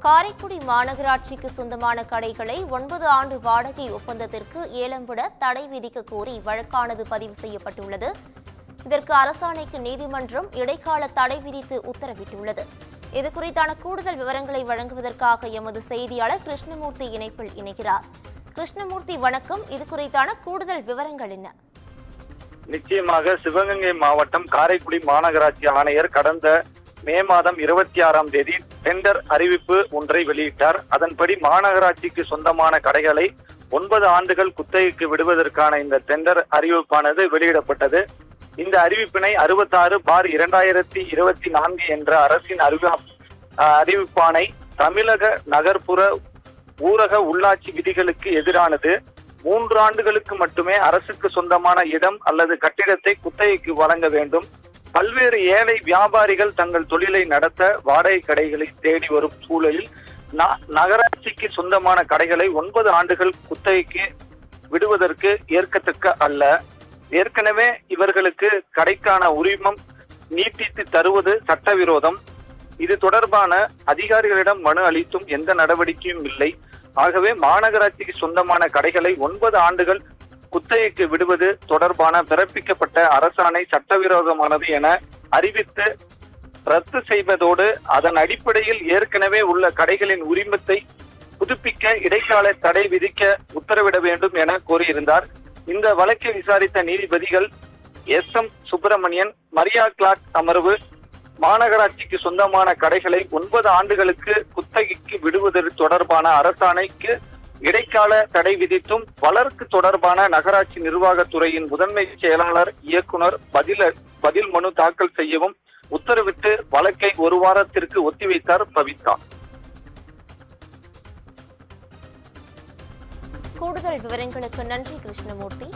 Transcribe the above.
காரைக்குடி மாநகராட்சிக்கு சொந்தமான கடைகளை 9 ஆண்டு வாடகை ஒப்பந்தத்திற்கு ஏலம் விட தடை விதிக்க கோரி வழக்கானது பதிவு செய்யப்பட்டுள்ளது. இதற்கு அரசாணைக்கு நீதிமன்றம் இடைக்கால தடை விதித்து உத்தரவிட்டுள்ளது. இதுகுறித்தான கூடுதல் விவரங்களை வழங்குவதற்காக எமது செய்தியாளர் கிருஷ்ணமூர்த்தி இணைப்பில் இணைகிறார். கிருஷ்ணமூர்த்தி, வணக்கம். இதுகுறித்தான கூடுதல் விவரங்கள் என்ன? நிச்சயமாக சிவகங்கை மாவட்டம் காரைக்குடி மாநகராட்சி ஆணையர் கடந்த மே மாதம் 26ஆம் தேதி டெண்டர் அறிவிப்பு ஒன்றை வெளியிட்டார். அதன்படி மாநகராட்சிக்கு சொந்தமான கடைகளை 9 ஆண்டுகள் குத்தகைக்கு விடுவதற்கான இந்த டெண்டர் அறிவிப்பானது வெளியிடப்பட்டது. இந்த அறிவிப்பினை 66/2024 என்ற அரசின் அறிவிப்பானை தமிழக நகர்ப்புற ஊரக உள்ளாட்சி விதிகளுக்கு எதிரானது. 3 ஆண்டுகளுக்கு மட்டுமே அரசுக்கு சொந்தமான இடம் அல்லது கட்டிடத்தை குத்தகைக்கு வழங்க வேண்டும். பல்வேறு ஏழை வியாபாரிகள் தங்கள் தொழிலை நடத்த வாடகை கடைகளை தேடி வரும் சூழலில் நகராட்சிக்கு சொந்தமான கடைகளை 9 ஆண்டுகள் குத்தகைக்கு விடுவதற்கு ஏற்கத்தக்க அல்ல. ஏற்கனவே இவர்களுக்கு கடைக்கான உரிமம் நீட்டித்து தருவது சட்டவிரோதம். இது தொடர்பான அதிகாரிகளிடம் மனு அளித்தும் எந்த நடவடிக்கையும் இல்லை. ஆகவே மாநகராட்சிக்கு சொந்தமான கடைகளை 9 ஆண்டுகள் குத்தகைக்கு விடுவது தொடர்பான பிறப்பிக்கப்பட்ட அரசாணை சட்டவிரோதமானது என அறிவித்து ரத்து செய்வதோடு அதன் அடிப்படையில் ஏற்கனவே உள்ள கடைகளின் உரிமத்தை புதுப்பிக்க இடைக்கால தடை விதிக்க உத்தரவிட வேண்டும் என கோரியிருந்தார். இந்த வழக்கை விசாரித்த நீதிபதிகள் SM சுப்பிரமணியன், மரியா கிளாக் அமர்வு மாநகராட்சிக்கு சொந்தமான கடைகளை 9 ஆண்டுகளுக்கு குத்தகைக்கு விடுவது தொடர்பான அரசாணைக்கு இடைக்கால தடை விதித்தும் வழக்கு தொடர்பான நகராட்சி நிர்வாகத்துறையின் முதன்மை செயலாளர் இயக்குனர் பதில் மனு தாக்கல் செய்யவும் உத்தரவிட்டு வழக்கை 1 வாரத்திற்கு ஒத்திவைத்தார் பவித்ரா. கூடுதல் விவரங்களுக்கு நன்றி கிருஷ்ணமூர்த்தி.